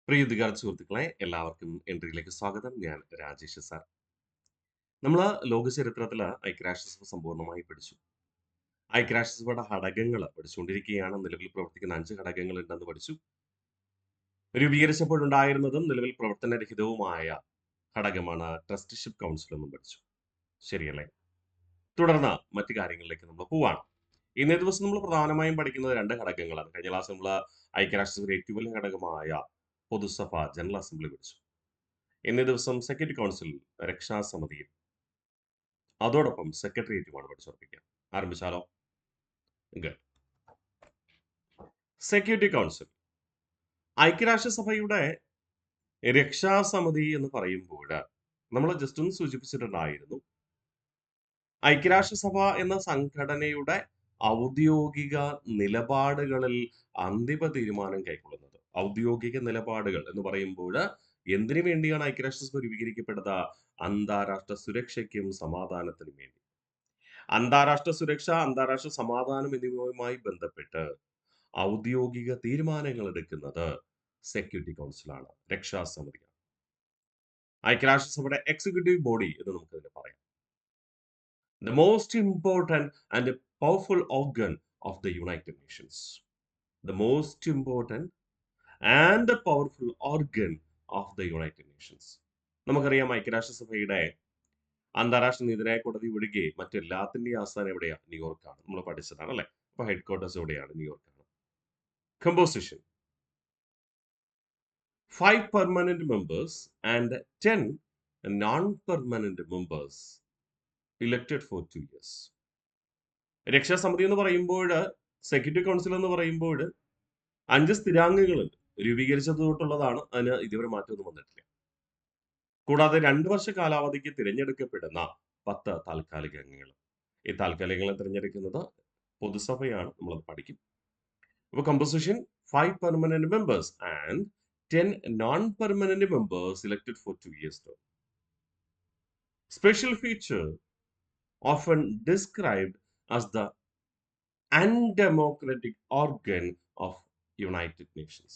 പ്രിയ വിദ്യാർത്ഥി സുഹൃത്തുക്കളെ എല്ലാവർക്കും എൻട്രിയിലേക്ക് സ്വാഗതം. ഞാൻ രാജേഷ് സാർ. നമ്മൾ ലോക ചരിത്രത്തിൽ ഐക്യരാഷ്ട്രസഭ സമ്പൂർണ്ണമായി പഠിച്ചു. ഐക്യരാഷ്ട്രസഭയുടെ ഘടകങ്ങൾ പഠിച്ചുകൊണ്ടിരിക്കുകയാണ്. നിലവിൽ പ്രവർത്തിക്കുന്ന 5 ഘടകങ്ങൾ ഉണ്ടെന്ന് പഠിച്ചു. രൂപീകരിച്ചപ്പോഴുണ്ടായിരുന്നതും നിലവിൽ പ്രവർത്തനരഹിതവുമായ ഘടകമാണ് ട്രസ്റ്റിഷിപ്പ് കൗൺസിൽ എന്നും പഠിച്ചു. ശരിയല്ലേ? തുടർന്ന് മറ്റു കാര്യങ്ങളിലേക്ക് നമ്മൾ പോവാണ്. ഇന്നേ ദിവസം നമ്മൾ പ്രധാനമായും പഠിക്കുന്നത് 2 ഘടകങ്ങളാണ്. കഴിഞ്ഞ ക്ലാസ് നമ്മൾ ഐക്യരാഷ്ട്രസഭയുടെ ഏറ്റവും വലിയ ഘടകമായ പൊതുസഭ ജനറൽ അസംബ്ലി പഠിച്ചു. ഇന്നേ ദിവസം സെക്യൂരിറ്റി കൗൺസിൽ രക്ഷാസമിതിയും അതോടൊപ്പം സെക്രട്ടേറിയറ്റുമാണ് പഠിച്ചുറപ്പിക്കുക. ആരംഭിച്ചാലോ? ഗുഡ്. സെക്യൂരിറ്റി കൗൺസിൽ ഐക്യരാഷ്ട്രസഭയുടെ രക്ഷാസമിതി എന്ന് പറയുമ്പോൾ നമ്മൾ ജസ്റ്റ് ഒന്ന് സൂചിപ്പിച്ചിട്ടുണ്ടായിരുന്നു. ഐക്യരാഷ്ട്രസഭ എന്ന സംഘടനയുടെ ഔദ്യോഗിക നിലപാടുകളിൽ അന്തിമ തീരുമാനം കൈക്കൊള്ളുന്നത്. ഔദ്യോഗിക നിലപാടുകൾ എന്ന് പറയുമ്പോൾ എന്തിനു വേണ്ടിയാണ് ഐക്യരാഷ്ട്രസഭ രൂപീകരിക്കപ്പെട്ടത്? അന്താരാഷ്ട്ര സുരക്ഷയ്ക്കും സമാധാനത്തിനും വേണ്ടി. അന്താരാഷ്ട്ര സുരക്ഷ, അന്താരാഷ്ട്ര സമാധാനം എന്നിവയുമായി ബന്ധപ്പെട്ട് ഔദ്യോഗിക തീരുമാനങ്ങൾ എടുക്കുന്നത് സെക്യൂരിറ്റി കൗൺസിലാണ്, രക്ഷാസമിതിയാണ്. ഐക്യരാഷ്ട്രസഭയുടെ എക്സിക്യൂട്ടീവ് ബോഡി എന്ന് നമുക്ക് ഇതിനെ പറയാം. The most important and powerful organ of the United Nations. The most important and powerful organ of the United Nations. നമുക്കറിയാം ഐക്യരാഷ്ട്രസഭയുടെ അന്താരാഷ്ട്ര നീതിന്യായ കോടതി ഒഴികെ മറ്റെല്ലാത്തിന്റെയും ആസ്ഥാനം എവിടെയാണ്? ന്യൂയോർക്കാണ്. നമ്മൾ പഠിച്ചതാണ് അല്ലേ? അപ്പൊ ഹെഡ് ക്വാർട്ടേഴ്സ് എവിടെയാണ്? ന്യൂയോർക്കാണ്. Composition: 5 permanent members and 10 non-permanent members elected for 2 years. രക്ഷാസമിതി എന്ന് പറയുമ്പോൾ, സെക്യൂരിറ്റി കൗൺസിൽ എന്ന് പറയുമ്പോൾ 5 സ്ഥിരാംഗങ്ങളുണ്ട്. രൂപീകരിച്ചത് തൊട്ടുള്ളതാണ്. അതിന് ഇതുവരെ മാറ്റമൊന്നും വന്നിട്ടില്ല. കൂടാതെ 2 വർഷ കാലാവധിക്ക് തിരഞ്ഞെടുക്കപ്പെടുന്ന 10 താൽക്കാലിക അംഗങ്ങൾ. ഈ താൽക്കാലികങ്ങളെ തിരഞ്ഞെടുക്കുന്നത് പൊതുസഭയാണ്. നമ്മളത് പഠിക്കും. അപ്പോൾ composition: 5 permanent members and 10 non-permanent members elected for 2 years term. Special feature often described as the undemocratic organ of United Nations.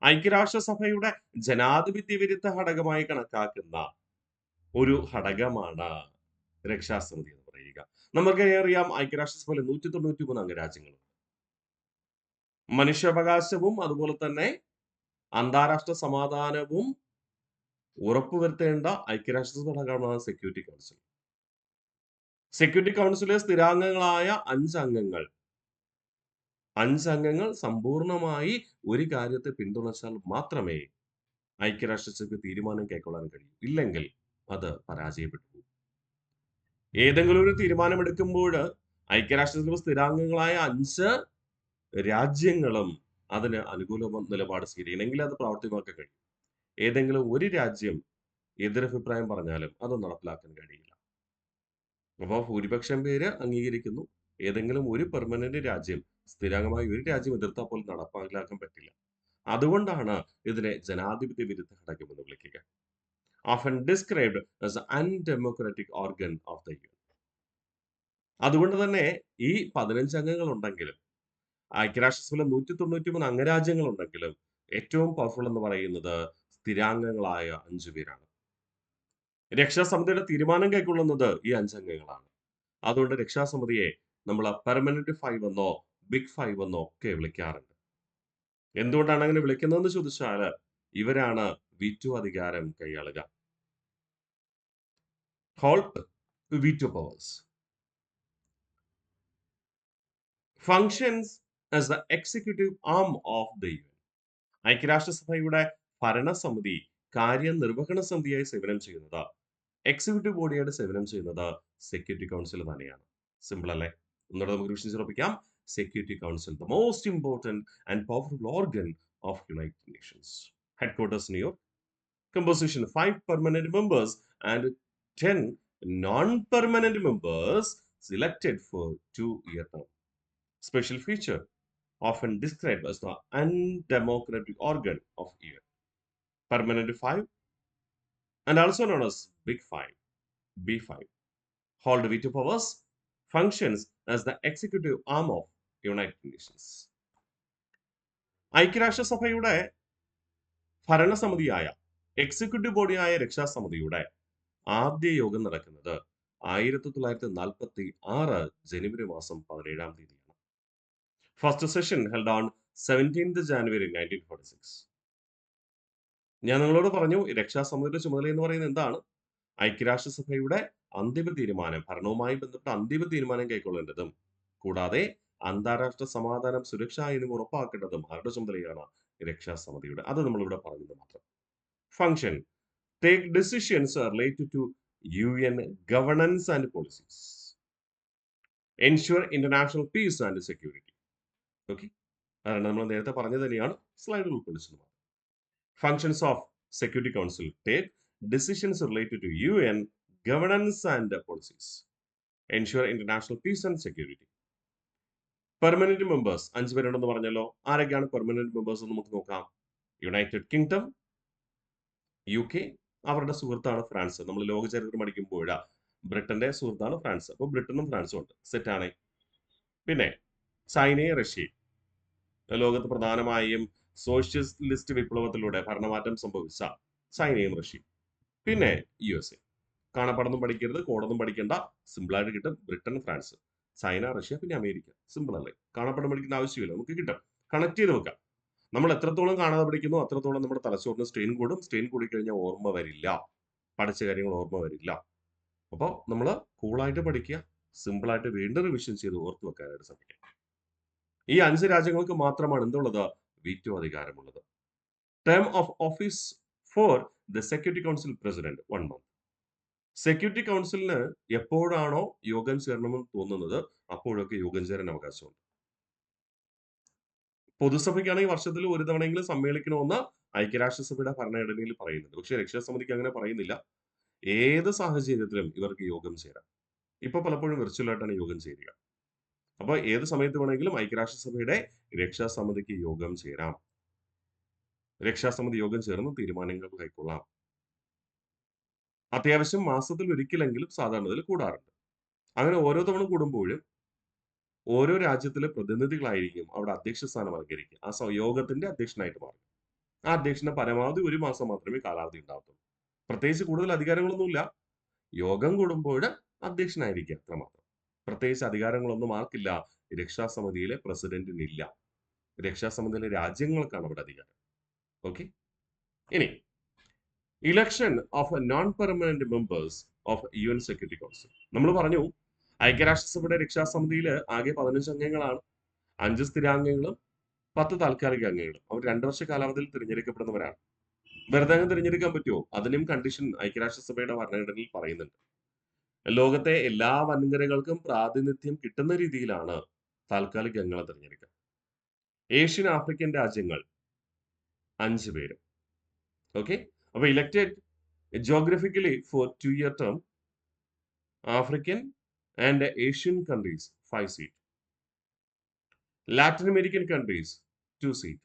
ഐക്യരാഷ്ട്രസഭയുടെ ജനാധിപത്യ വിരുദ്ധ ഘടകമായി കണക്കാക്കുന്ന ഒരു ഘടകമാണ് രക്ഷാസമിതി എന്ന് പറയുക. നമുക്കറിയാം ഐക്യരാഷ്ട്രസഭയിൽ 193 അംഗരാജ്യങ്ങളുണ്ട്. മനുഷ്യാവകാശവും അതുപോലെ തന്നെ അന്താരാഷ്ട്ര സമാധാനവും ഉറപ്പുവരുത്തേണ്ട ഐക്യരാഷ്ട്രസഭ ഘടകമാണ് സെക്യൂരിറ്റി കൗൺസിൽ. സെക്യൂരിറ്റി കൗൺസിലെ സ്ഥിരാംഗങ്ങളായ 5 അംഗങ്ങൾ സമ്പൂർണ്ണമായി ഒരു കാര്യത്തെ പിന്തുണച്ചാൽ മാത്രമേ ഐക്യരാഷ്ട്രസഭയ്ക്ക് തീരുമാനം കൈക്കൊള്ളാൻ കഴിയൂ. ഇല്ലെങ്കിൽ അത് പരാജയപ്പെട്ടു പോകും. ഏതെങ്കിലും ഒരു തീരുമാനമെടുക്കുമ്പോൾ ഐക്യരാഷ്ട്രസഭ സ്ഥിരാംഗങ്ങളായ 5 രാജ്യങ്ങളും അതിന് അനുകൂല നിലപാട് സ്വീകരിക്കണമെങ്കിൽ അത് പ്രാവർത്തികമാക്കാൻ കഴിയും. ഏതെങ്കിലും ഒരു രാജ്യം എതിരഭിപ്രായം പറഞ്ഞാലും അത് നടപ്പിലാക്കാൻ കഴിയില്ല. അപ്പോൾ ഭൂരിപക്ഷം പേര് അംഗീകരിക്കുന്നു. ഏതെങ്കിലും ഒരു പെർമനന്റ് രാജ്യം, സ്ഥിരാംഗമായ ഒരു രാജ്യം എതിർത്താൽ പോലും നടപ്പാക്കാൻ പറ്റില്ല. അതുകൊണ്ടാണ് ഇതിനെ ജനാധിപത്യ വിരുദ്ധ ഘടകം എന്ന് വിളിക്കുക. Often described as the undemocratic organ of the UN. അതുകൊണ്ട് തന്നെ ഈ 15 അംഗങ്ങൾ ഉണ്ടെങ്കിലും ഐക്യരാഷ്ട്രസഭയിലെ 193 അംഗരാജ്യങ്ങൾ ഉണ്ടെങ്കിലും ഏറ്റവും പവർഫുൾ എന്ന് പറയുന്നത് സ്ഥിരാംഗങ്ങളായ 5 പേരാണ്. രക്ഷാസമിതിയുടെ തീരുമാനം കൈക്കൊള്ളുന്നത് ഈ 5 അംഗങ്ങളാണ്. അതുകൊണ്ട് രക്ഷാസമിതിയെ നമ്മൾ പെർമനന്റ് 5 എന്നോ ബിഗ് 5 എന്നോ ഒക്കെ വിളിക്കാറുണ്ട്. എന്തുകൊണ്ടാണ് അങ്ങനെ വിളിക്കുന്നതെന്ന് ചോദിച്ചാൽ ഇവരാണ് വീറ്റോ അധികാരം കൈയാളുക. Called veto powers. Functions as the executive arm of the UN. ഐക്യരാഷ്ട്രസഭയുടെ ഭരണസമിതി കാര്യനിർവഹണ സമിതിയായി സേവനം ചെയ്യുന്നത്, എക്സിക്യൂട്ടീവ് ബോഡിയായിട്ട് സേവനം ചെയ്യുന്നത് സെക്യൂരിറ്റി കൗൺസിൽ തന്നെയാണ്. സിമ്പിൾ അല്ലേ? ഒന്നുകൂടെ നമുക്ക് വിഷയം ഉറപ്പിക്കാം. Security council, the most important and powerful organ of United Nations. Headquarters New York. Composition: 5 permanent members and 10 non-permanent members selected for 2-year term. Special feature often described as the undemocratic organ of UN. Permanent 5 and also known as Big 5, B5. Hold veto powers, functions as the executive arm of United Nations. ഐക്യരാഷ്ട്രസഭയുടെ ഭരണസമിതിയായ executive ബോഡിയായ രക്ഷാസമിതിയുടെ ആദ്യ യോഗം നടക്കുന്നത് 1946 ജനുവരി മാസം 17 തീയതിയാണ്. First session held on 17th January 1946. ഞാൻ നിങ്ങളോട് പറഞ്ഞു രക്ഷാസമിതിയുടെ ചുമതല എന്ന് പറയുന്നത് എന്താണ്? ഐക്യരാഷ്ട്രസഭയുടെ അന്തിമ തീരുമാനം, ഭരണവുമായി ബന്ധപ്പെട്ട അന്തിമ തീരുമാനം കൈക്കൊള്ളേണ്ടതും കൂടാതെ അന്താരാഷ്ട്ര സമാധാനം, സുരക്ഷ എന്നിവ ഉറപ്പാക്കേണ്ടതും ആരുടെ ചുമതലയാണ്? രക്ഷാസമിതിയുടെ. അത് നമ്മളിവിടെ പറഞ്ഞത് മാത്രം. Function: take decisions related to UN governance and policies. Ensure international peace and security. Okay, അതാണ് നമ്മൾ നേരത്തെ പറഞ്ഞത് തന്നെയാണ് സ്ലൈഡിൽ ഉൾക്കൊള്ളിച്ചത്. Functions of security council: take decisions related to UN governance and policies. Ensure international peace and security. Permanent members 5 പേരുണ്ടെന്ന് പറഞ്ഞല്ലോ. ആരൊക്കെയാണ് പെർമനന്റ് മെമ്പേഴ്സ് എന്ന് നമുക്ക് നോക്കാം. യുണൈറ്റഡ് കിങ്ഡം, UK, അവരുടെ സുഹൃത്താണ് ഫ്രാൻസ്. നമ്മൾ ലോക ചരിത്രം പഠിക്കുമ്പോൾ ബ്രിട്ടന്റെ സുഹൃത്താണ് ഫ്രാൻസ്. അപ്പോൾ ബ്രിട്ടനും ഫ്രാൻസും ഉണ്ട്, സെറ്റാണ്. പിന്നെ ചൈനയും റഷ്യയും, ലോകത്ത് പ്രധാനമായും സോഷ്യലിസ്റ്റ് വിപ്ലവത്തിലൂടെ ഭരണമാറ്റം സംഭവിച്ച ചൈനയും റഷ്യയും. പിന്നെ USA. കാണാപ്പാടൊന്നും പഠിക്കരുത്, കോഡൊന്നും പഠിക്കേണ്ട, സിമ്പിളായിട്ട് കിട്ടും. ബ്രിട്ടൻ, ഫ്രാൻസ്, ചൈന, റഷ്യ, പിന്നെ അമേരിക്ക. സിമ്പിൾ അല്ലേ? കാണാപ്പാടം പഠിക്കേണ്ട ആവശ്യമില്ല, നമുക്ക് കിട്ടും. കണക്ട് ചെയ്ത് വെക്കാം. നമ്മൾ എത്രത്തോളം കാണാതെ പഠിക്കുന്നു അത്രത്തോളം നമ്മുടെ തലച്ചോറിന് സ്ട്രെയിൻ കൂടും. സ്ട്രെയിൻ കൂടിക്കഴിഞ്ഞാൽ ഓർമ്മ വരില്ല, പഠിച്ച കാര്യങ്ങൾ ഓർമ്മ വരില്ല. അപ്പോൾ നമ്മൾ കൂളായിട്ട് പഠിക്കുക, സിമ്പിളായിട്ട് വീണ്ടും റിവിഷൻ ചെയ്ത് ഓർത്ത് വെക്കാനായിട്ട് ശ്രമിക്കുക. ഈ 5 രാജ്യങ്ങൾക്ക് മാത്രമാണ് എന്തുള്ളത്? വീറ്റോ അധികാരമുള്ളത്. Term of office for the security council president 1 month. Security കൗൺസിലിന് എപ്പോഴാണോ യോഗം ചേരണമെന്ന് തോന്നുന്നത് അപ്പോഴൊക്കെ യോഗം ചേരാൻ അവകാശമുണ്ട്. പൊതുസഭയ്ക്കാണെങ്കിൽ വർഷത്തിൽ ഒരു തവണയെങ്കിലും സമ്മേളിക്കണമെന്ന് ഐക്യരാഷ്ട്രസഭയുടെ ഭരണഘടനയിൽ പറയുന്നുണ്ട്. പക്ഷേ രക്ഷാസമിതിക്ക് അങ്ങനെ പറയുന്നില്ല. ഏത് സാഹചര്യത്തിലും ഇവർക്ക് യോഗം ചേരാം. ഇപ്പൊ പലപ്പോഴും വിർച്വൽ ആയിട്ടാണ് യോഗം ചേരുക. അപ്പോൾ ഏത് സമയത്ത് വേണമെങ്കിലും ഐക്യരാഷ്ട്രസഭയുടെ രക്ഷാസമിതിക്ക് യോഗം ചേരാം. രക്ഷാസമിതി യോഗം ചേർന്ന് തീരുമാനങ്ങൾ കൈക്കൊള്ളാം. അത്യാവശ്യം മാസത്തിൽ ഒരിക്കലെങ്കിലും സാധാരണയിൽ കൂടാറുണ്ട്. അങ്ങനെ ഓരോ തവണ കൂടുമ്പോഴും ഓരോ രാജ്യത്തിലെ പ്രതിനിധികളായിരിക്കും അവിടെ അധ്യക്ഷ സ്ഥാനം അലങ്കരിക്കുക. ആ യോഗത്തിന്റെ അധ്യക്ഷനായിട്ട് മാറും. ആ അധ്യക്ഷന് പരമാവധി 1 മാസം മാത്രമേ കാലാവധി ഉണ്ടാവത്തുള്ളൂ. പ്രത്യേകിച്ച് കൂടുതൽ അധികാരങ്ങളൊന്നുമില്ല. യോഗം കൂടുമ്പോൾ അധ്യക്ഷനായിരിക്കുക, അത്രമാത്രം. പ്രത്യേകിച്ച് അധികാരങ്ങളൊന്നും ആർക്കില്ല? രക്ഷാസമിതിയിലെ പ്രസിഡന്റിനില്ല. രക്ഷാസമിതിയിലെ രാജ്യങ്ങൾക്കാണ് അവിടെ അധികാരം. ഓക്കെ, ഇനി election of non permanent members of UN security council. നമ്മൾ പറഞ്ഞു ഐക്യരാഷ്ട്രസഭയുടെ രക്ഷാസമിതിയിൽ ആകെ 15 അംഗങ്ങളാണ്. 5 സ്ഥിരാംഗങ്ങളും 10 താൽക്കാലിക അംഗങ്ങളും. അവർ 2 വർഷ കാലാവധിയിൽ തിരഞ്ഞെടുക്കപ്പെടുന്നവരാണ്. വെറുതെ അങ്ങ് തിരഞ്ഞെടുക്കാൻ പറ്റുമോ? അതിനും കണ്ടീഷൻ ഐക്യരാഷ്ട്രസഭയുടെ ഭരണഘടനയിൽ പറയുന്നുണ്ട്. ലോകത്തെ എല്ലാ വൻകരകൾക്കും പ്രാതിനിധ്യം കിട്ടുന്ന രീതിയിലാണ് താൽക്കാലിക അംഗങ്ങളെ തിരഞ്ഞെടുക്കുക. ഏഷ്യൻ, ആഫ്രിക്കൻ രാജ്യങ്ങൾ 5 പേര്. ഓക്കെ, അപ്പൊ elected geographically for 2-year term. African and Asian countries 5 seat. Latin American countries 2 seat.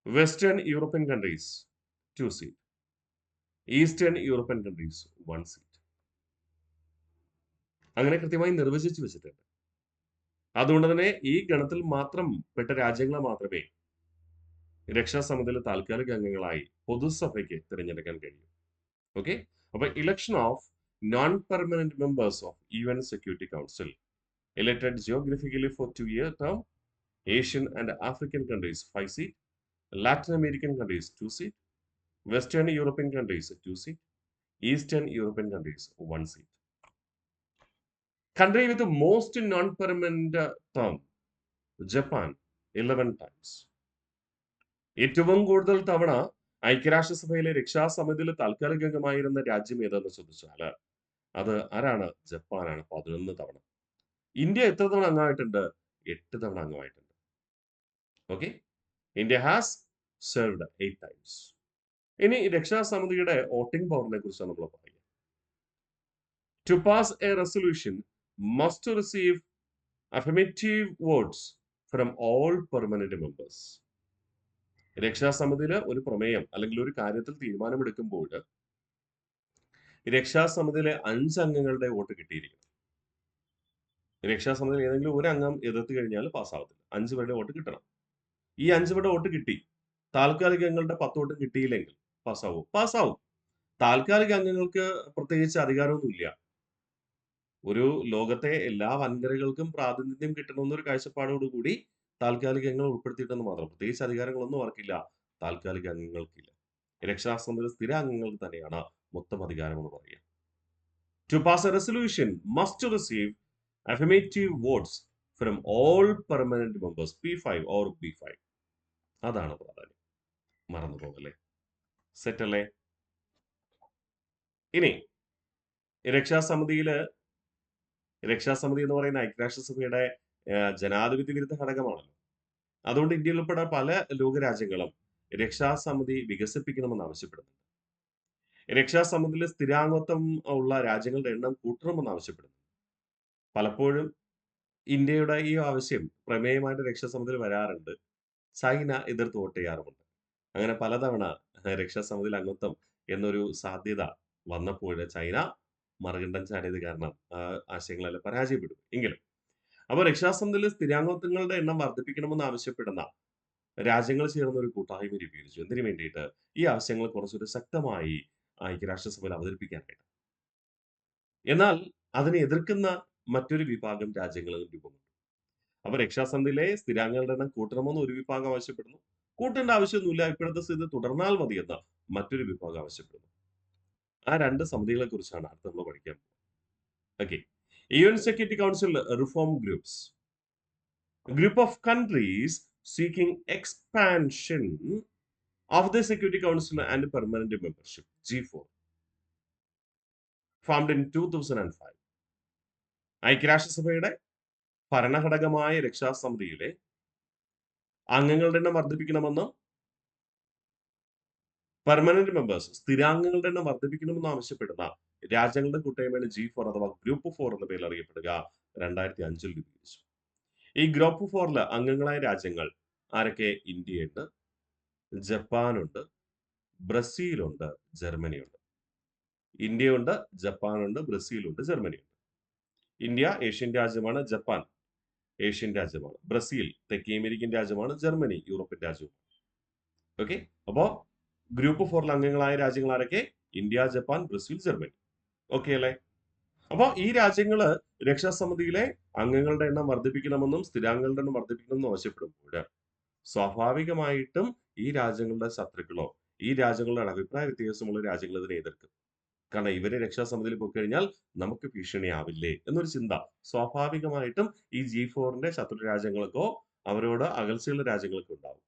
Western European countries 2 seat. Eastern European countries 1 seat. അങ്ങനെ കൃത്യമായി നിർവചിച്ചു വെച്ചിട്ടുണ്ട്. അതുകൊണ്ട് തന്നെ ഈ ഗണത്തിൽ മാത്രം പെട്ട രാജ്യങ്ങളെ മാത്രമേ രക്ഷാസമിതിയിൽ താൽക്കാലിക അംഗങ്ങളായി പൊതുസഭയ്ക്ക് തിരഞ്ഞെടുക്കാൻ കഴിയൂ. ഓക്കെ, അപ്പൊ election of non permanent members of UN security council elected geographically for 2-year term. Asian and African countries 5 seat. Latin American countries 2 seat. Western European countries 2 seat. Eastern European countries 1 seat. Country with the most non-permanent term, Japan 11 times. ഏറ്റവും കൂടുതൽ തവണ ഐക്യരാഷ്ട്രസഭയിലെ രക്ഷാസമിതിയിൽ താൽക്കാലിക അംഗമായിരുന്ന രാജ്യം ഏതെന്ന് ചോദിച്ചാൽ അത് ആരാണ്? ജപ്പാനാണ്, 11 തവണ. ഇന്ത്യ എത്ര തവണ അംഗമായിട്ടുണ്ട്? 8 തവണ അംഗമായിട്ടുണ്ട്. Okay, India has served 8 times. ഇനി രക്ഷാസമിതിയുടെ വോട്ടിംഗ് പവറിനെ കുറിച്ചാണ് നമ്മൾ പറയുക. To pass a resolution must receive affirmative votes from all permanent members. രക്ഷാസമിതിയിൽ ഒരു പ്രമേയം അല്ലെങ്കിൽ ഒരു കാര്യത്തിൽ തീരുമാനമെടുക്കുമ്പോൾ രക്ഷാസമിതിയിലെ 5 അംഗങ്ങളുടെ വോട്ട് കിട്ടിയിരിക്കണം. രക്ഷാസമിതിയിൽ ഏതെങ്കിലും ഒരു അംഗം എതിർത്ത് കഴിഞ്ഞാൽ പാസ്സാവത്തില്ല. 5 പേരുടെ വോട്ട് കിട്ടണം. ഈ 5 പേരുടെ വോട്ട് കിട്ടി. താൽക്കാലിക അംഗങ്ങളുടെ 10 വോട്ടും കിട്ടിയില്ലെങ്കിൽ പാസ്സാവും. പാസ്സാവും. താൽക്കാലിക അംഗങ്ങൾക്ക് പ്രത്യേകിച്ച് അധികാരമൊന്നുമില്ല. ഒരു ലോകത്തെ എല്ലാ വൻകരകൾക്കും പ്രാതിനിധ്യം കിട്ടണമെന്നൊരു കാഴ്ചപ്പാടോടുകൂടി താൽക്കാലിക അംഗങ്ങൾ ഉൾപ്പെടുത്തിയിട്ടെന്ന് മാത്രം. പ്രത്യേകിച്ച് അധികാരങ്ങളൊന്നും അവർക്കില്ല. താൽക്കാലിക അംഗങ്ങൾക്കില്ല. രക്ഷാസമിതിയിലെ സ്ഥിര അംഗങ്ങൾക്ക് തന്നെയാണ് മൊത്തം അധികാരം എന്ന് പറയുക. To pass a resolution must receive affirmative votes from all permanent members P5 or B5. അതാണ് പ്രാധാന്യം. മറന്നു പോകല്ലേ. സെറ്റ് അല്ലേ? ഇനി രക്ഷാസമിതിയില് രക്ഷാസമിതി എന്ന് പറയുന്ന ഐക്യരാഷ്ട്രസഭയുടെ ജനാധിപത്യ വിരുദ്ധ ഘടകമാണല്ലോ. അതുകൊണ്ട് ഇന്ത്യയിൽ ഉൾപ്പെടെ പല ലോകരാജ്യങ്ങളും രക്ഷാസമിതി വികസിപ്പിക്കണമെന്ന് ആവശ്യപ്പെടുന്നു. രക്ഷാസമിതിയിൽ സ്ഥിരാംഗത്വം ഉള്ള രാജ്യങ്ങളുടെ എണ്ണം കൂട്ടണമെന്ന് ആവശ്യപ്പെടുന്നു. പലപ്പോഴും ഇന്ത്യയുടെ ഈ ആവശ്യം പ്രമേയമായിട്ട് രക്ഷാസമിതിയിൽ വരാറുണ്ട്. ചൈന എതിർത്ത് വോട്ട് ചെയ്യാറുമുണ്ട്. അങ്ങനെ പലതവണ രക്ഷാസമിതിയിൽ അംഗത്വം എന്നൊരു സാധ്യത വന്നപ്പോൾ ചൈന മറുകണ്ഠം ചാടിയത് കാരണം ആശയങ്ങളെല്ലാം പരാജയപ്പെടും. എങ്കിലും അപ്പോൾ രക്ഷാസമിതിയിൽ സ്ഥിരാംഗത്വങ്ങളുടെ എണ്ണം വർദ്ധിപ്പിക്കണമെന്ന് ആവശ്യപ്പെടുന്ന രാജ്യങ്ങൾ ചേർന്ന ഒരു കൂട്ടായ്മ രൂപീകരിച്ചു. എന്തിനു വേണ്ടിയിട്ട്? ഈ ആവശ്യങ്ങൾ കുറച്ചുകൂടി ശക്തമായി ഐക്യരാഷ്ട്രസഭയിൽ അവതരിപ്പിക്കാനായിട്ട്. എന്നാൽ അതിനെ എതിർക്കുന്ന മറ്റൊരു വിഭാഗം രാജ്യങ്ങളും രൂപം കൊണ്ടു. അപ്പൊ രക്ഷാസമിതിയിലെ സ്ഥിരാംഗങ്ങളുടെ എണ്ണം കൂട്ടണമെന്ന് ഒരു വിഭാഗം ആവശ്യപ്പെടുന്നു. കൂട്ടേണ്ട ആവശ്യമൊന്നുമില്ല, ഇപ്പോഴത്തെ സ്ഥിതി തുടർന്നാൽ മതിയെന്ന് മറ്റൊരു വിഭാഗം ആവശ്യപ്പെടുന്നു. ആ രണ്ട് സമിതികളെ കുറിച്ചാണ് അടുത്ത് നമ്മൾ പഠിക്കാൻ പോകുന്നത്. Okay. UN Security Council reform groups. A group of countries seeking expansion of the Security Council and permanent membership, G4, formed in 2005. ഐക്യരാഷ്ട്രസഭയുടെ ഭരണഘടകമായ രക്ഷാസമിതിയിലെ അംഗങ്ങളുടെ എണ്ണം വർദ്ധിപ്പിക്കണമെന്നും പെർമനന്റ് മെമ്പേഴ്സ് സ്ഥിരാംഗങ്ങളുടെ എണ്ണം വർദ്ധിപ്പിക്കണമെന്ന് ആവശ്യപ്പെടുന്ന രാജ്യങ്ങളുടെ കൂട്ടായ്മയാണ് G4 അഥവാ ഗ്രൂപ്പ് 4 എന്ന പേരിൽ അറിയപ്പെടുക. 2005 രൂപീകരിച്ചു. ഈ ഗ്രൂപ്പ് 4 അംഗങ്ങളായ രാജ്യങ്ങൾ ആരൊക്കെ? ഇന്ത്യയുണ്ട്, ജപ്പാനുണ്ട്, ബ്രസീലുണ്ട്, ജർമ്മനിയുണ്ട്. ഇന്ത്യയുണ്ട്, ജപ്പാനുണ്ട്, ബ്രസീലുണ്ട്, ജർമ്മനിയുണ്ട്. ഇന്ത്യ ഏഷ്യൻ രാജ്യമാണ്, ജപ്പാൻ ഏഷ്യൻ രാജ്യമാണ്, ബ്രസീൽ തെക്കേ അമേരിക്കൻ രാജ്യമാണ്, ജർമ്മനി യൂറോപ്യൻ രാജ്യമാണ്. ഓക്കെ. അപ്പോ ഗ്രൂപ്പ് 4 അംഗങ്ങളായ രാജ്യങ്ങൾ ആരൊക്കെ? India, Japan, Brazil, Germany. Okay അല്ലേ? അപ്പൊ ഈ രാജ്യങ്ങള് രക്ഷാസമിതിയിലെ അംഗങ്ങളുടെ എണ്ണം വർദ്ധിപ്പിക്കണമെന്നും സ്ഥിരാംഗങ്ങളുടെ എണ്ണം വർദ്ധിപ്പിക്കണമെന്നും ആവശ്യപ്പെടുമ്പോൾ സ്വാഭാവികമായിട്ടും ഈ രാജ്യങ്ങളുടെ ശത്രുക്കളോ ഈ രാജ്യങ്ങളുടെ അഭിപ്രായ വ്യത്യാസമുള്ള രാജ്യങ്ങൾ ഇതിനെ എതിർക്കും. കാരണം ഇവരെ രക്ഷാസമിതിയിൽ പോയി കഴിഞ്ഞാൽ നമുക്ക് ഭീഷണിയാവില്ലേ എന്നൊരു ചിന്ത സ്വാഭാവികമായിട്ടും ഈ G4ന്റെ ശത്രു രാജ്യങ്ങൾക്കോ അവരോട് അകൽച്ചയുള്ള രാജ്യങ്ങൾക്കോ ഉണ്ടാവും.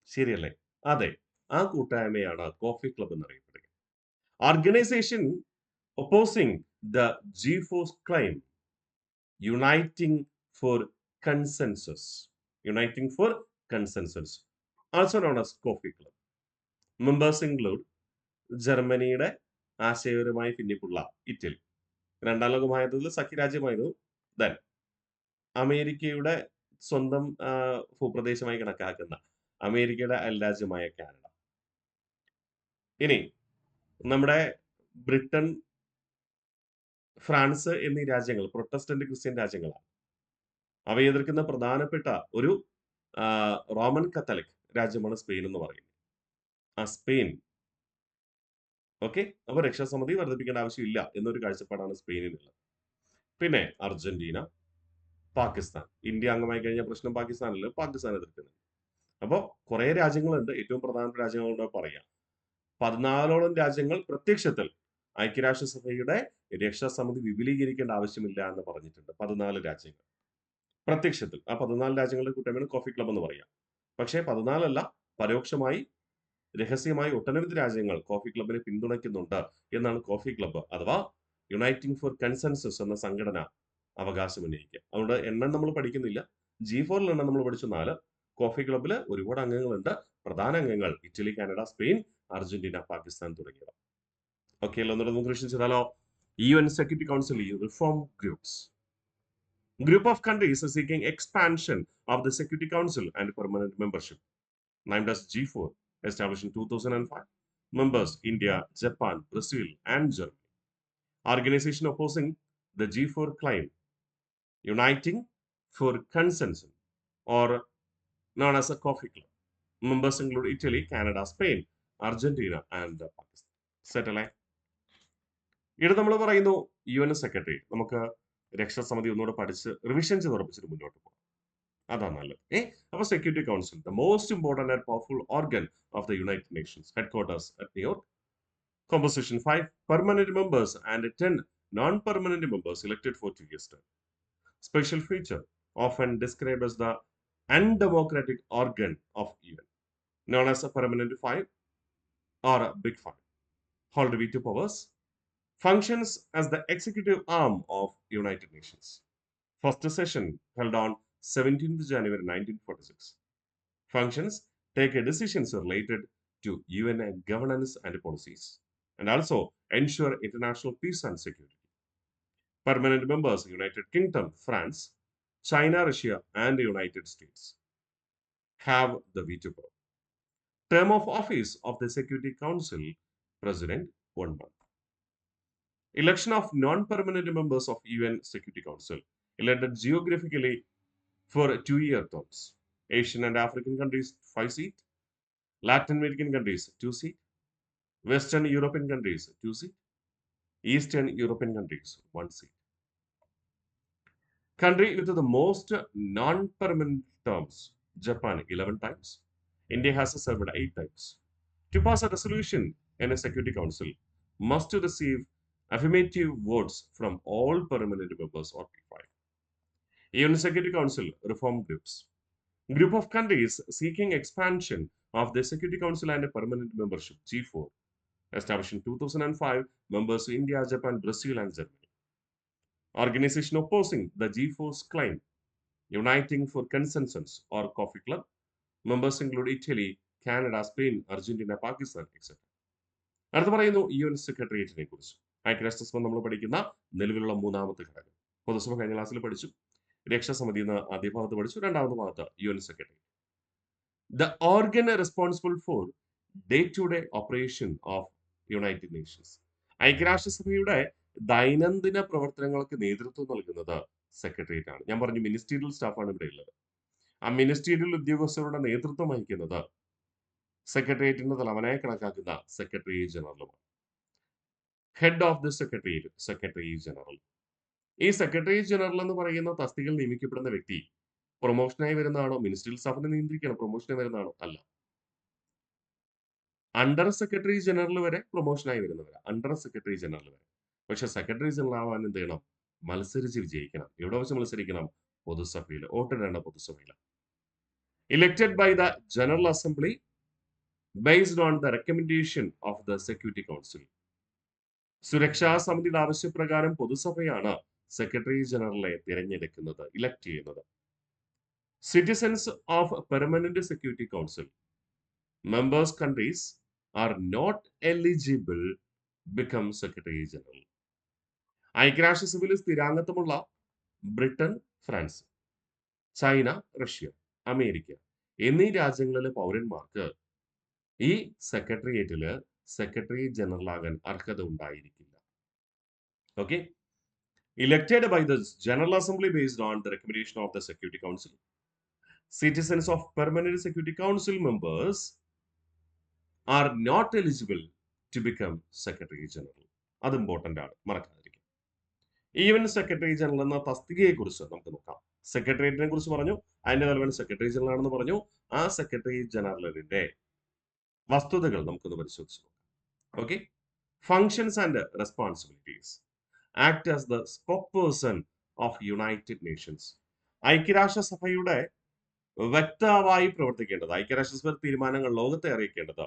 ശരിയല്ലേ? അതെ. ആ കൂട്ടായ്മയാണ് കോഫി ക്ലബ് എന്നറിയപ്പെടുക. Organisation opposing the G4's claim, uniting for consensus, uniting for consensus, also known as Coffee Club. Members include ജർമ്മനിയുടെ ആശയപരമായി ഭിന്നിപ്പുള്ള ഇറ്റലി, രണ്ടാം ലോക മഹായുദ്ധത്തിൽ സഖ്യരാജ്യമായിരുന്നു. ദെൻ അമേരിക്കയുടെ സ്വന്തം ഭൂപ്രദേശമായി കണക്കാക്കുന്ന അമേരിക്കയുടെ അയൽരാജ്യമായ കാനഡ. ഇനി നമ്മുടെ ബ്രിട്ടൻ, ഫ്രാൻസ് എന്നീ രാജ്യങ്ങൾ പ്രൊട്ടസ്റ്റന്റ് ക്രിസ്ത്യൻ രാജ്യങ്ങളാണ്. അവയെ എതിർക്കുന്ന പ്രധാനപ്പെട്ട ഒരു റോമൻ കത്തലിക് രാജ്യമാണ് സ്പെയിൻ എന്ന് പറയുന്നത്. ആ സ്പെയിൻ. ഓക്കെ. അപ്പൊ രക്ഷാസമിതി വർദ്ധിപ്പിക്കേണ്ട ആവശ്യമില്ല എന്നൊരു കാഴ്ചപ്പാടാണ് സ്പെയിനിനുള്ളത്. പിന്നെ അർജന്റീന, പാകിസ്ഥാൻ. ഇന്ത്യ അംഗമായി കഴിഞ്ഞ പ്രശ്നം പാകിസ്ഥാനല്ല, പാകിസ്ഥാൻ എതിർക്കുന്നത്. അപ്പോൾ കുറെ രാജ്യങ്ങളുണ്ട്. ഏറ്റവും പ്രധാനപ്പെട്ട രാജ്യങ്ങളോട് പറയാം. 14ഓളം രാജ്യങ്ങൾ പ്രത്യക്ഷത്തിൽ ഐക്യരാഷ്ട്രസഭയുടെ രക്ഷാസമിതി വിപുലീകരിക്കേണ്ട ആവശ്യമില്ല എന്ന് പറഞ്ഞിട്ടുണ്ട്. 14 രാജ്യങ്ങൾ പ്രത്യക്ഷത്തിൽ. ആ 14 രാജ്യങ്ങളുടെ കൂട്ടായ്മയാണ് കോഫി ക്ലബ് എന്ന് പറയാം. പക്ഷേ 14 അല്ല, പരോക്ഷമായി രഹസ്യമായി ഒട്ടനവധി രാജ്യങ്ങൾ കോഫി ക്ലബിനെ പിന്തുണയ്ക്കുന്നുണ്ട് എന്നാണ് കോഫി ക്ലബ്ബ് അഥവാ യുണൈറ്റിംഗ് ഫോർ കൺസെൻസസ് എന്ന സംഘടന അവകാശം ഉന്നയിക്കുക. അതുകൊണ്ട് എണ്ണം നമ്മൾ പഠിക്കുന്നില്ല. G4 എണ്ണം നമ്മൾ പഠിച്ചു 4. കോഫി ക്ലബ്ബിൽ ഒരുപാട് അംഗങ്ങളുണ്ട്. പ്രധാന അംഗങ്ങൾ Italy, Canada, Spain, Argentina, Pakistan തുടങ്ങിയവ. ഓക്കെ അല്ലോ? എന്നുള്ളത് നമുക്ക് റിവിഷൻ ചെയ്താലോ? UN Security Council reform groups. Group of countries seeking expansion of the Security Council and permanent membership, named as G4, established in 2005. Members India, Japan, Brazil, and Germany. Organization opposing the G4 claim, uniting for consensus, or known as a coffee club. Members include Italy, Canada, Spain, Argentina, and Pakistan. Set അല്ലേ? ഇവിടെ നമ്മൾ പറയുന്നു UN secretary. നമുക്ക് രക്ഷാസമിതി ഒന്നുകൂടെ പഠിച്ച് revision ചെയ്ത് ഉറപ്പിച്ചിട്ട് മുന്നോട്ട് പോകാം. അതാണ് നല്ലത്. അപ്പോൾ security council, the most important and powerful organ of the United Nations, headquarters at New York. Composition 5 permanent members and 10 non-permanent members elected for 2 years term. Special feature often described as the undemocratic organ of UN, known as a permanent five or a big five. Hold veto powers. Functions as the executive arm of United Nations. First session held on 17th January 1946. Functions take decisions related to UN governance and policies, and also ensure international peace and security. Permanent members United Kingdom, France, China, Russia, and the United States have the veto power. Term of office of the Security Council, President, 1 month. Election of non-permanent members of UN Security Council, elected geographically for 2-year terms. Asian and African countries, 5 seats. Latin American countries, 2 seats. Western European countries, 2 seats. Eastern European countries, 1 seat. Country with the most non-permanent terms, Japan 11 times. India has served 8 times. To pass a resolution in a Security Council, must receive affirmative votes from all permanent members or P5. UN Security Council reform groups. Group of countries seeking expansion of the Security Council and a permanent membership, G4. Established in 2005, members India, Japan, Brazil, and Germany. Organization opposing the G4's claim, Uniting for Consensus or Coffee Club. Members include Italy, Canada, Spain, Argentina, Pakistan, etc. അടുത്ത് പറയുന്നു UN സെക്രട്ടേറിയറ്റിനെ കുറിച്ച്. ഐക്യരാഷ്ട്രസഭ നമ്മൾ പഠിക്കുന്ന നിലവിലുള്ള മൂന്നാമത്തെ ഘടകം. പൊതുസഭ കഴിഞ്ഞ ക്ലാസ്സിൽ പഠിച്ചു. രക്ഷാസമിതി എന്ന ആദ്യ ഭാഗത്ത് പഠിച്ചു. രണ്ടാമത്തെ ഭാഗത്ത് UN secretary. The organ responsible for day-to-day operation of United Nations. ഐക്യരാഷ്ട്രസഭയുടെ ദൈനംദിന പ്രവർത്തനങ്ങൾക്ക് നേതൃത്വം നൽകുന്നത് സെക്രട്ടേറിയറ്റ് ആണ്. ഞാൻ പറഞ്ഞു മിനിസ്റ്റീരിയൽ സ്റ്റാഫാണ് ഇവിടെ ഉള്ളത്. ആ മിനിസ്റ്റീരിയൽ ഉദ്യോഗസ്ഥരുടെ നേതൃത്വം വഹിക്കുന്നത് സെക്രട്ടേറിയറ്റിന്റെ തലവനായി കണക്കാക്കുന്ന സെക്രട്ടറി ജനറലുമാണ്. Head of the secretariat, secretary general. ഈ സെക്രട്ടറി ജനറൽ എന്ന് പറയുന്ന തസ്തികയിൽ നിയമിക്കപ്പെടുന്ന വ്യക്തി പ്രൊമോഷനായി വരുന്നതാണോ? മിനിസ്റ്റീരിയൽ സ്റ്റാഫിനെ നിയന്ത്രിക്കണം. പ്രൊമോഷനായി വരുന്നതാണോ? അല്ല. അണ്ടർ സെക്രട്ടറി ജനറൽ വരെ പ്രൊമോഷനായി വരുന്നവരാ. അണ്ടർ സെക്രട്ടറി ജനറൽ വരെ. പക്ഷെ സെക്രട്ടറി ജനറൽ ആവാൻ എന്ത് ചെയ്യണം? മത്സരിച്ച് വിജയിക്കണം. എവിടെ വെച്ച് മത്സരിക്കണം? പൊതുസഭയിൽ. വോട്ടിടേണ്ട പൊതുസഭയിൽ. Elected by the general assembly based on the recommendation of the Security Council. സുരക്ഷാ സമിതിയുടെ ആവശ്യപ്രകാരം പൊതുസഭയാണ് സെക്രട്ടറി ജനറലെ തിരഞ്ഞെടുക്കുന്നത്, ഇലക്ട് ചെയ്യുന്നത്. Citizens of permanent security council members countries are not eligible become secretary general. ഐക്യരാഷ്ട്രസഭയിൽ സ്ഥിരാംഗത്വമുള്ള Britain, France, China, Russia, America എന്നീ രാജ്യങ്ങളിലെ പൗരന്മാർക്ക് ഈ സെക്രട്ടേറിയറ്റില് സെക്രട്ടറി ജനറൽ ആകാൻ അർഹത ഉണ്ടായിരിക്കില്ല. Okay. Elected by the general assembly based on the recommendation of the security council. Citizens of permanent security council members are not eligible to become secretary general. അത് important ആണ്, മറക്കാതിരിക്കും. ഈവൻ സെക്രട്ടറി ജനറൽ എന്ന തസ്തികയെ കുറിച്ച് നമുക്ക് നോക്കാം. സെക്രട്ടേറിയറ്റിനെ കുറിച്ച് പറഞ്ഞു, അതിന്റെ തലവൻ സെക്രട്ടറി ജനറൽ ആണെന്ന് പറഞ്ഞു. ആ സെക്രട്ടറി ജനറലിന്റെ വസ്തുതകൾ നമുക്കൊന്ന് പരിശോധിച്ചു നോക്കാം. Okay. Functions and responsibilities. Act as the spoke person of United Nations. ഐക്യരാഷ്ട്രസഭയുടെ വക്താവായി പ്രവർത്തിക്കേണ്ടത്, ഐക്യരാഷ്ട്രസഭ തീരുമാനങ്ങൾ ലോകത്തെ അറിയിക്കേണ്ടത്,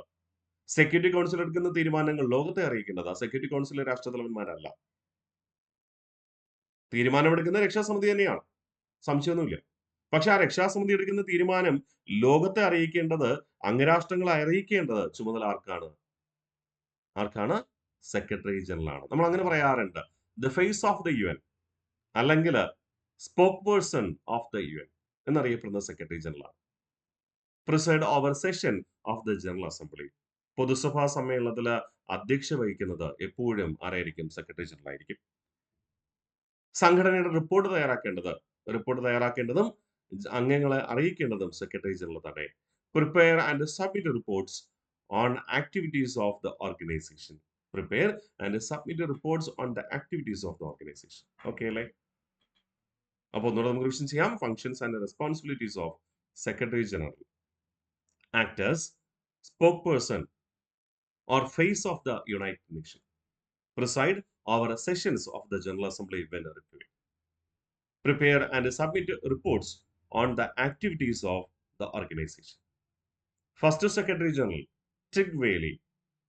സെക്യൂരിറ്റി കൗൺസിൽ എടുക്കുന്ന തീരുമാനങ്ങൾ ലോകത്തെ അറിയിക്കേണ്ടത് സെക്യൂരിറ്റി കൗൺസിലെ രാഷ്ട്രതലവന്മാരല്ല. തീരുമാനമെടുക്കുന്ന രക്ഷാസമിതി തന്നെയാണ്, സംശയമൊന്നുമില്ല. പക്ഷെ ആ രക്ഷാസമിതി എടുക്കുന്ന തീരുമാനം ലോകത്തെ അറിയിക്കേണ്ടത്, അംഗരാഷ്ട്രങ്ങളെ അറിയിക്കേണ്ടത് ചുമതല ആർക്കാണ്? സെക്രട്ടറി ജനറൽ ആണ്. നമ്മൾ അങ്ങനെ പറയാറുണ്ട്, the face of the UN അല്ലെങ്കിൽ spokesperson of the UN എന്നറിയപ്പെടുന്ന സെക്രട്ടറി ജനറൽ ആണ്. Preside over session of the general assembly. പൊതുസഭാ സമ്മേളനത്തിൽ അധ്യക്ഷ വഹിക്കുന്നത് എപ്പോഴും ആരായിരിക്കും? സെക്രട്ടറി ജനറൽ ആയിരിക്കും. സംഘടനയുടെ റിപ്പോർട്ട് തയ്യാറാക്കേണ്ടതും അംഗങ്ങളെ അറിയിക്കേണ്ടതും സെക്രട്ടറി ജനറൽ തന്നെ. Prepare and submit reports on activities of the organization. Prepare and submit reports on the activities of the organization. Okay, അല്ലേ? അപ്പോൾ ഒന്നുകൂടെ നമുക്ക് റിവിഷൻ ചെയ്യാം. Functions and responsibilities of secretary general. Act as spokesperson or face of the United Nations. Preside over sessions of the General Assembly when required. Prepare and submit reports on the activities of the organization. First secretary general Trygve Lie,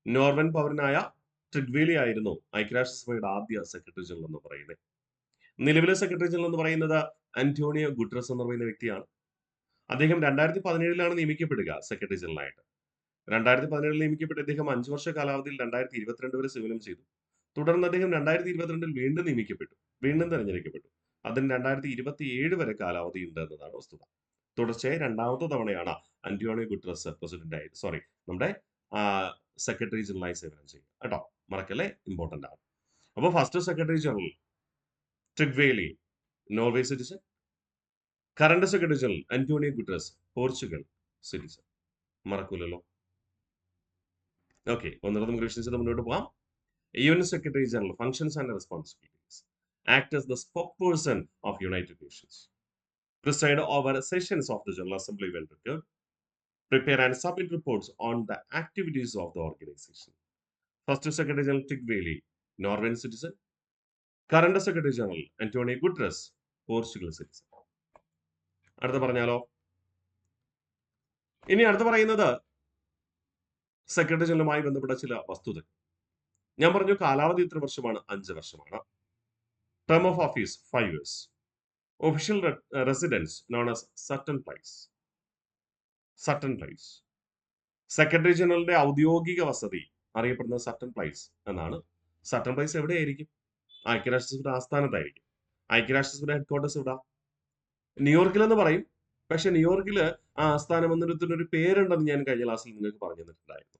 നോർവൻ പൗരനായ trig വേലി ആയിരുന്നു ഐക്യരാഷ്ട്രസഭയുടെ ആദ്യ secretary general എന്ന് പറയുന്നത്. നിലവിലെ secretary general എന്ന് പറയുന്നത് അന്റോണിയോ ഗുട്ടറസ് എന്ന് പറയുന്ന വ്യക്തിയാണ്. അദ്ദേഹം 2017 നിയമിക്കപ്പെടുക സെക്രട്ടറി ജനറൽ ആയിട്ട്. 2017 നിയമിക്കപ്പെട്ട അദ്ദേഹം 5 വർഷ കാലാവധിയിൽ 2022 വരെ സേവനം ചെയ്തു. തുടർന്ന് അദ്ദേഹം 2022 വീണ്ടും നിയമിക്കപ്പെട്ടു, വീണ്ടും തെരഞ്ഞെടുക്കപ്പെട്ടു. അതിന് 2027 വരെ കാലാവധി ഉണ്ട് എന്നതാണ് വസ്തുത. തുടർച്ചയായി രണ്ടാമത്തെ തവണയാണ് അന്റോണിയോ ഗുട്ടറസ് നമ്മുടെ സെക്രട്ടറി ജനറലായി സേവനം ചെയ്യുക കേട്ടോ. മറക്കല്ലേ, ഇമ്പോർട്ടന്റ് ആണ്. അപ്പോൾ first secretary general Trygve Lie, Norway citizen. Current secretary general Antonio Guterres, Portugal citizen. മറക്കൂലല്ലോ. ഓക്കെ, ഒന്നുകൂടെ നമുക്ക് റിവിഷൻ ചെയ്ത് മുന്നോട്ട് പോകാം. UN Secretary General functions and responsibilities. Act as the spokesperson of United Nations. Preside over sessions of the General Assembly when required. Prepare and submit reports on the activities of the organization. First Secretary General Tig Bailey, Norwegian citizen. Current Secretary General Antonio Guterres, Portugal citizen. അടുത്ത പറഞ്ഞാലോ. ഇനി അടുത്ത പറയുന്നത് secretary ജനറലുമായി ബന്ധപ്പെട്ട ചില വസ്തുതകൾ. ഞാൻ പറഞ്ഞു കാലാവധി എത്ര വർഷമാണ്? 5 വർഷമാണ്. Term of office 5 years. Official residence known as Sutton Place. Sutton Place. Secretary ജനറലിന്റെ ഔദ്യോഗിക വസതി അറിയപ്പെടുന്നത് സട്ടൺ പ്ലേസ് എന്നാണ്. സട്ടൺ പ്ലേസ് എവിടെയായിരിക്കും? ഐക്യരാഷ്ട്രസഭയുടെ ആസ്ഥാനത്തായിരിക്കും. ഐക്യരാഷ്ട്രസഭയുടെ ഹെഡ്ക്വാർട്ടേഴ്സ് ഇവിടെ ന്യൂയോർക്കിൽ എന്ന് പറയും. പക്ഷെ ന്യൂയോർക്കിൽ ആ ആസ്ഥാന മന്ദിരത്തിന് ഒരു പേരുണ്ടെന്ന് ഞാൻ കഴിഞ്ഞ ക്ലാസ്സിൽ നിങ്ങൾക്ക് പറഞ്ഞു തന്നിട്ടുണ്ടായിരുന്നു.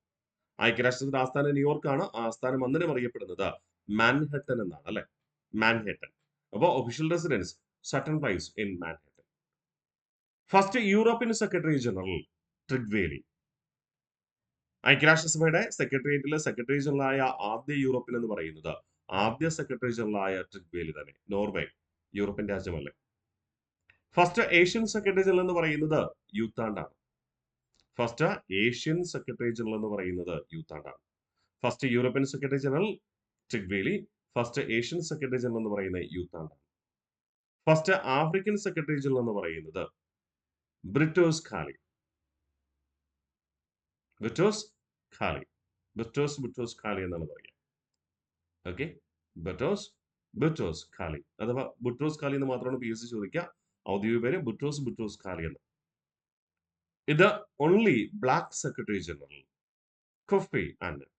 ഐക്യരാഷ്ട്രസഭയുടെ ആസ്ഥാനം ന്യൂയോർക്കാണ്. ആ ആസ്ഥാന മന്ദിരം അറിയപ്പെടുന്നത് മാൻഹട്ടൻ എന്നാണ്, അല്ലെ? മാൻഹട്ടൻ. അപ്പോൾ official residence Sutton Place in Manhattan. First European secretary general Trygve Lie. ഐക്യരാഷ്ട്രസഭയുടെ സെക്രട്ടേറിയറ്റിലെ സെക്രട്ടറി ജനറലായ ആദ്യ യൂറോപ്യൻ എന്ന് പറയുന്നത് ആദ്യ സെക്രട്ടറി ജനറലായ ട്രിഗ് വേലി തന്നെ. നോർവേ യൂറോപ്യൻ രാജ്യമല്ലേ. ഫസ്റ്റ് ഏഷ്യൻ സെക്രട്ടറി ജനറൽ എന്ന് പറയുന്നത് യൂത്താണ്ടാണ്. ഫസ്റ്റ് ഏഷ്യൻ സെക്രട്ടറി ജനറൽ എന്ന് പറയുന്നത് യൂത്താണ്ടാണ്. First European secretary general Trygve Lie. First Asian secretary general എന്ന് പറയുന്നത് യൂത്താണ്ടാണ്. ഫസ്റ്റ് ആഫ്രിക്കൻ സെക്രട്ടറി ജനറൽ എന്ന് പറയുന്നത് ബ്രിട്ടോസ് ഖാലി. ബുട്രോസ് ഖാലി എന്നാണ് പറയുക. ഓക്കെ, ബുട്രോസ് ഖാലി അഥവാ ബുട്രോസ് ഖാലി എന്ന് മാത്രമാണ് PSC ചോദിക്കുക. ഔദ്യോഗിക പേര് ബുട്രോസ് ഖാലി എന്ന്. ഇത് ഓൺലി ബ്ലാക്ക് സെക്രട്ടറി ജനറൽ കൊഫി ആനൻ.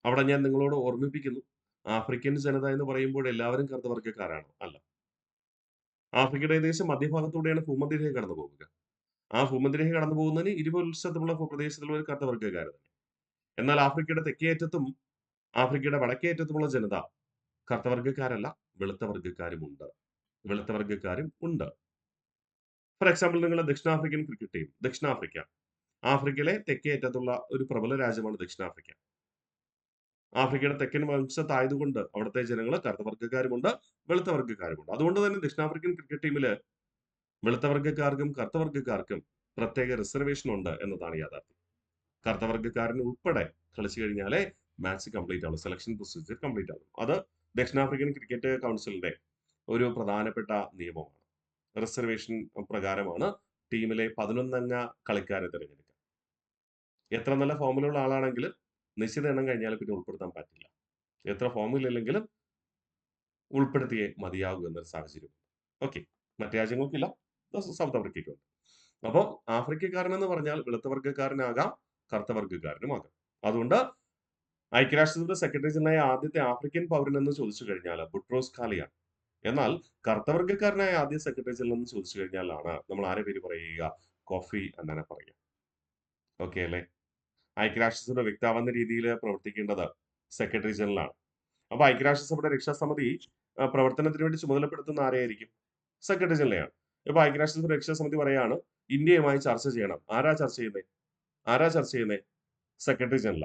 അവിടെ ഞാൻ നിങ്ങളോട് ഓർമ്മിപ്പിക്കുന്നു, ആഫ്രിക്കൻ ജനത എന്ന് പറയുമ്പോൾ എല്ലാവരും കറുത്തവർഗക്കാരാണ്? അല്ല. ആഫ്രിക്കയുടെ ഏകദേശം മധ്യഭാഗത്തൂടെയാണ് ഭൂമധ്യരേഖ കടന്നു പോകുക. ആ ഭൂമധ്യരേഖ കടന്നു പോകുന്നതിന് ഇരുവശത്തുമുള്ള ഭൂപ്രദേശത്തുള്ള ഒരു കറുത്തവർഗക്കാർ തന്നെ. എന്നാൽ ആഫ്രിക്കയുടെ തെക്കേയറ്റത്തും ആഫ്രിക്കയുടെ വടക്കേയറ്റത്തുമുള്ള ജനത കറുത്തവർഗക്കാരല്ല, വെളുത്തവർഗക്കാരും ഉണ്ട്. ഫോർ എക്സാമ്പിൾ, നിങ്ങളുടെ ദക്ഷിണാഫ്രിക്കൻ ക്രിക്കറ്റ് ടീം, ദക്ഷിണാഫ്രിക്ക ആഫ്രിക്കയിലെ തെക്കേയറ്റത്തുള്ള ഒരു പ്രബല രാജ്യമാണ് ദക്ഷിണാഫ്രിക്ക. ആഫ്രിക്കയുടെ തെക്കൻ വംശത്തായതുകൊണ്ട് അവിടുത്തെ ജനങ്ങൾ കറുത്തവർഗക്കാരുമുണ്ട്, വെളുത്തവർഗക്കാരുമുണ്ട്. അതുകൊണ്ട് തന്നെ ദക്ഷിണാഫ്രിക്കൻ ക്രിക്കറ്റ് ടീമില് വെളുത്തവർഗക്കാർക്കും കറുത്തവർഗക്കാർക്കും പ്രത്യേക റിസർവേഷൻ ഉണ്ട് എന്നതാണ് യാഥാർത്ഥ്യം. കറുത്തവർഗക്കാരന് ഉൾപ്പെടെ കളിച്ചു കഴിഞ്ഞാലേ മാച്ച് കംപ്ലീറ്റ് ആവും, സെലക്ഷൻ പ്രൊസീജിയർ കംപ്ലീറ്റ് ആവും. അത് ദക്ഷിണാഫ്രിക്കൻ ക്രിക്കറ്റ് കൗൺസിലിന്റെ ഒരു പ്രധാനപ്പെട്ട നിയമമാണ്. റിസർവേഷൻ പ്രകാരമാണ് ടീമിലെ 11 അംഗ കളിക്കാരെ തിരഞ്ഞെടുക്കുക. എത്ര നല്ല ഫോമിലുള്ള ആളാണെങ്കിൽ നിശ്ചിത എണ്ണം കഴിഞ്ഞാൽ പിന്നെ ഉൾപ്പെടുത്താൻ പറ്റില്ല. എത്ര ഫോമിലില്ലെങ്കിലും ഉൾപ്പെടുത്തിയേ മതിയാകൂ എന്നൊരു സാഹചര്യം. ഓക്കെ, മറ്റു രാജ്യങ്ങൾക്കില്ല, സൗത്ത് ആഫ്രിക്കയ്ക്കുണ്ട്. അപ്പോൾ ആഫ്രിക്കക്കാരൻ എന്ന് പറഞ്ഞാൽ വെളുത്തവർഗക്കാരനാകാം, കറുത്തവർഗക്കാരനുമാകാം. അതുകൊണ്ട് ഐക്യരാഷ്ട്രസഭയുടെ സെക്രട്ടറി ജനറലായ ആദ്യത്തെ ആഫ്രിക്കൻ പൗരൻ എന്ന് ചോദിച്ചു കഴിഞ്ഞാൽ ബുട്രോസ് ഖാലിയാണ്. എന്നാൽ കറുത്തവർഗക്കാരനായ ആദ്യ സെക്രട്ടറി ജനറൽ എന്ന് ചോദിച്ചു കഴിഞ്ഞാലാണ് നമ്മൾ ആരെ പേര് പറയുക? കോഫി അന്നനെ പറയുക. ഓക്കെ അല്ലേ? ഐക്യരാഷ്ട്രസഭയുടെ വ്യക്താവെന്ന രീതിയിൽ പ്രവർത്തിക്കേണ്ടത് സെക്രട്ടറി ജനറലാണ്. അപ്പൊ ഐക്യരാഷ്ട്രസഭയുടെ രക്ഷാസമിതി പ്രവർത്തനത്തിന് വേണ്ടി ചുമതലപ്പെടുത്തുന്ന ആരെയായിരിക്കും? സെക്രട്ടറി ജനറലെയാണ്. ഇപ്പൊ ഐക്യരാഷ്ട്രസഭയുടെ രക്ഷാസമിതി പറയാണ് ഇന്ത്യയുമായി ചർച്ച ചെയ്യണം. ആരാ ചർച്ച ചെയ്യുന്നത്? ആരാ ചർച്ച ചെയ്യുന്നത്? Secretary general.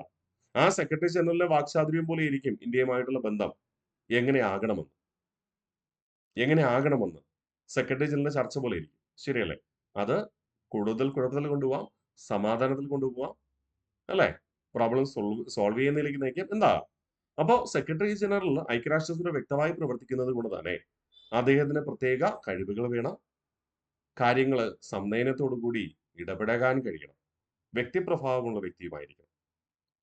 ആ സെക്രട്ടറി ജനറലിന്റെ വാക്ചാതുര്യം പോലെ ഇരിക്കും ഇന്ത്യയുമായിട്ടുള്ള ബന്ധം എങ്ങനെ ആകണമെന്ന്. എങ്ങനെ ആകണമെന്ന് സെക്രട്ടറി ജനറലിന്റെ ചർച്ച പോലെ ഇരിക്കും. ശരിയല്ലേ? അത് കൂടുതൽ കുഴപ്പത്തിൽ കൊണ്ടുപോവാം, സമാധാനത്തിൽ കൊണ്ടുപോവാം, അല്ലേ? പ്രോബ്ലം സോൾവ് ചെയ്യുന്നതിലേക്ക് നയിക്കാം. എന്താ? അപ്പോ സെക്രട്ടറി ജനറൽ ഐക്യരാഷ്ട്രസഭ വ്യക്തമായി പ്രവർത്തിക്കുന്നത് കൊണ്ട് തന്നെ അദ്ദേഹത്തിന് പ്രത്യേക കഴിവുകൾ വേണം. കാര്യങ്ങൾ സംനയനത്തോടു കൂടി ഇടപെടാൻ കഴിയണം. വ്യക്തിപ്രഭാവമുള്ള വ്യക്തിയുമായിരിക്കണം.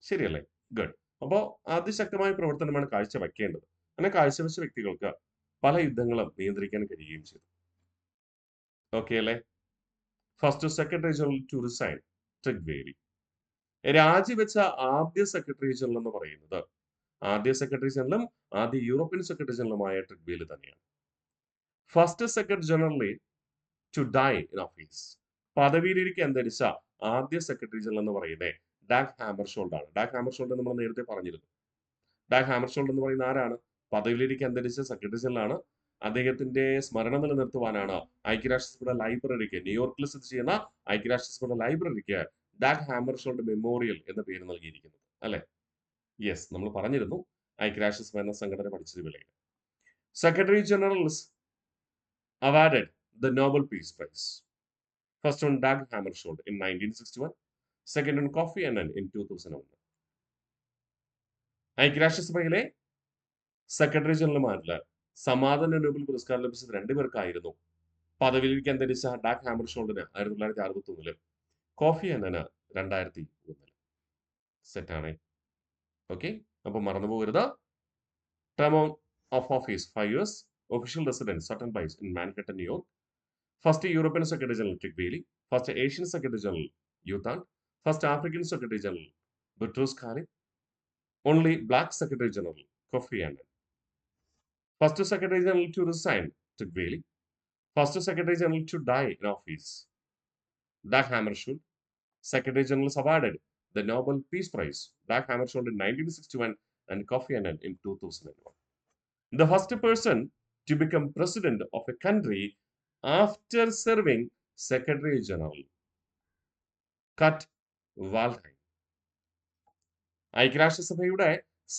ശരിയല്ലേ? ഗുഡ്. അപ്പോ അതിശക്തമായ പ്രവർത്തനമാണ് കാഴ്ചവെക്കേണ്ടത്. അങ്ങനെ കാഴ്ചവെച്ച വ്യക്തികൾക്ക് പല യുദ്ധങ്ങളും നിയന്ത്രിക്കാൻ കഴിയുകയും ചെയ്തു. ഓക്കെ അല്ലേ? First secretary general to resign Trygve Lie. രാജിവെച്ച ആദ്യ സെക്രട്ടറി ജനറൽ എന്ന് പറയുന്നത് ആദ്യ സെക്രട്ടറി ജനറലും ആദ്യ യൂറോപ്യൻ സെക്രട്ടറി ജനറലുമായ ട്രിഗ്വേലി തന്നെയാണ്. First secretary general to die in office. പദവിയിലിരിക്കെ അന്തരിച്ച ആദ്യ സെക്രട്ടറി ജനറൽ എന്ന് പറയുന്നത് ഡാഗ് ഹാമർഷോൾഡ് ആണ്. ഡാഗ് ഹാമർഷോൾഡ് നമ്മൾ നേരത്തെ പറഞ്ഞിരുന്നു. ഡാഗ് ഹാമർഷോൾഡ് എന്ന് പറയുന്ന ആരാണ്? പദവിയിലിരിക്കെ അന്തരിച്ച സെക്രട്ടറി ജനറൽ ആണ്. അദ്ദേഹത്തിന്റെ സ്മരണ നിലനിർത്തുവാനാണ് ഐക്യരാഷ്ട്രസഭയുടെ ലൈബ്രറിക്ക്, ന്യൂയോർക്കിൽ സ്ഥിതി ചെയ്യുന്ന ഐക്യരാഷ്ട്രസഭയുടെ ലൈബ്രറിക്ക് ഡാഗ് ഹാമർഷോൾഡ് മെമ്മോറിയൽ എന്ന പേര് നൽകിയിരിക്കുന്നത്. അല്ലെ? യെസ്, നമ്മൾ പറഞ്ഞിരുന്നു ഐക്യരാഷ്ട്രസഭ എന്ന സംഘടന പഠിച്ചത് വിലയിൽ. Secretary generals awarded the Nobel Peace Prize. First on Dag Hammarskjöld in 1961, second on Kofi Annan in 2001. ഐക്യരാഷ്ട്രസഭയിലെ സെക്രട്ടറി ജനറൽമാരില് സമാധാന നോബൽ പുരസ്കാരം ലഭിച്ചത് രണ്ടുപേർക്കായിരുന്നു. പദവിയിലേക്ക് അന്തരിച്ച ഡാഗ് ഹാമർഷോൾഡിന് 1961, കോഫി അന്നന് 2001. സെറ്റാണ്. ഓക്കെ, അപ്പൊ മറന്നു പോകരുത്. Term of office 5 years, official residence Sutton Place in Manhattan, New York. First European Secretary General Tocqueville, first Asian Secretary General U Thant, first African Secretary General Boutros Ghali, only Black Secretary General Kofi Annan. First Secretary General to resign Tocqueville, first Secretary General to die in office Dag Hammarskjöld. Secretary General is awarded the Nobel Peace Prize Dag Hammarskjöld in 1961 and Kofi Annan in 2001. The first person to become president of a country after serving Secretary General, Kurt Waldheim. ഐക്യരാഷ്ട്രസഭയുടെ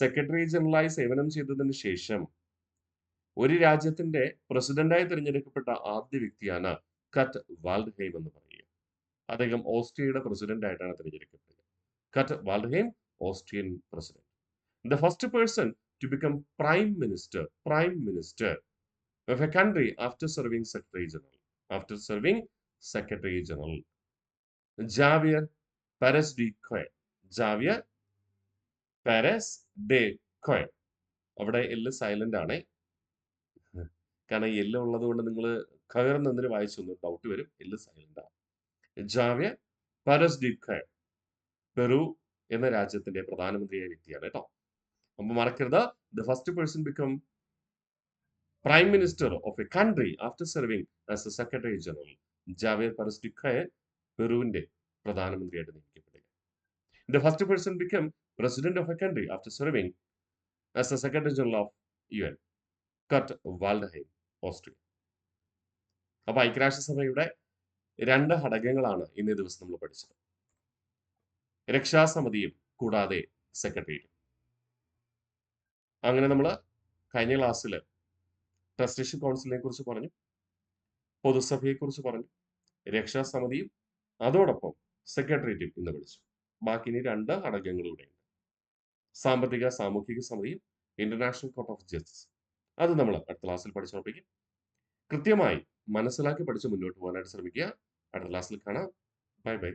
secretary ജനറലായി സേവനം ചെയ്തതിന് ശേഷം ഒരു രാജ്യത്തിന്റെ പ്രസിഡന്റായി തിരഞ്ഞെടുക്കപ്പെട്ട ആദ്യ വ്യക്തിയാണ് കട്ട് വാൾഡ്ഹെയിം എന്ന് പറയുക. അദ്ദേഹം ഓസ്ട്രിയയുടെ പ്രസിഡന്റ് ആയിട്ടാണ് തിരഞ്ഞെടുക്കപ്പെട്ടത്. Kurt Waldheim, Austrian president. The first person to become prime minister of a country after serving Secretary General. Javier Perez de Coelho. Javier Perez de Coelho. അവിടെ എല്ല് സൈലന്റ് ആണ്. കാരണം എല്ല് ഉള്ളത് കൊണ്ട് നിങ്ങൾ കയറുന്നതിന് വായിച്ചൊന്നും ഡൗട്ട് വരും. എല്ല് സൈലന്റ് ആണ്. ജാവിയർ പെരസ് ഡി കോയലോ പെറു എന്ന രാജ്യത്തിന്റെ പ്രധാനമന്ത്രിയായ വ്യക്തിയാണ് കേട്ടോ. അപ്പൊ മറക്കരുത്, the first person become Prime Minister of a country after serving as a Secretary General. Javier Perez de Cuellar പെറുവിന്റെ പ്രധാനമന്ത്രിയായിട്ട് നിയമിക്കപ്പെടുക. The first person became President of a country after serving as a Secretary General of UN. Kurt Waldheim, Austria. അപ്പൊ ഐക്യരാഷ്ട്രസഭയുടെ 2 ഘടകങ്ങളാണ് ഇന്നേ ദിവസം നമ്മൾ പഠിച്ചത്. രക്ഷാസമിതിയും കൂടാതെ സെക്രട്ടറിയും. അങ്ങനെ നമ്മൾ കഴിഞ്ഞ ക്ലാസ്സിൽ ട്രസ്റ്റീഷ്യൻ കൗൺസിലിനെ കുറിച്ച് പറഞ്ഞു, പൊതുസഭയെ കുറിച്ച് പറഞ്ഞു, രക്ഷാസമിതിയും അതോടൊപ്പം സെക്രട്ടേറിയറ്റും ഇന്ന് പഠിച്ചു. ബാക്കി ഇനി 2 ഘടകങ്ങൾ ഇവിടെയുണ്ട്. സാമ്പത്തിക സാമൂഹിക സമിതിയും ഇന്റർനാഷണൽ കോർട്ട് ഓഫ് ജസ്റ്റിസ്. അത് നമ്മൾ അടുത്ത ക്ലാസ്സിൽ പഠിച്ചുറപ്പിക്കും. കൃത്യമായി മനസ്സിലാക്കി പഠിച്ച് മുന്നോട്ട് പോകാനായിട്ട് ശ്രമിക്കുക. അടുത്ത ക്ലാസ്സിൽ കാണാം. Bye bye.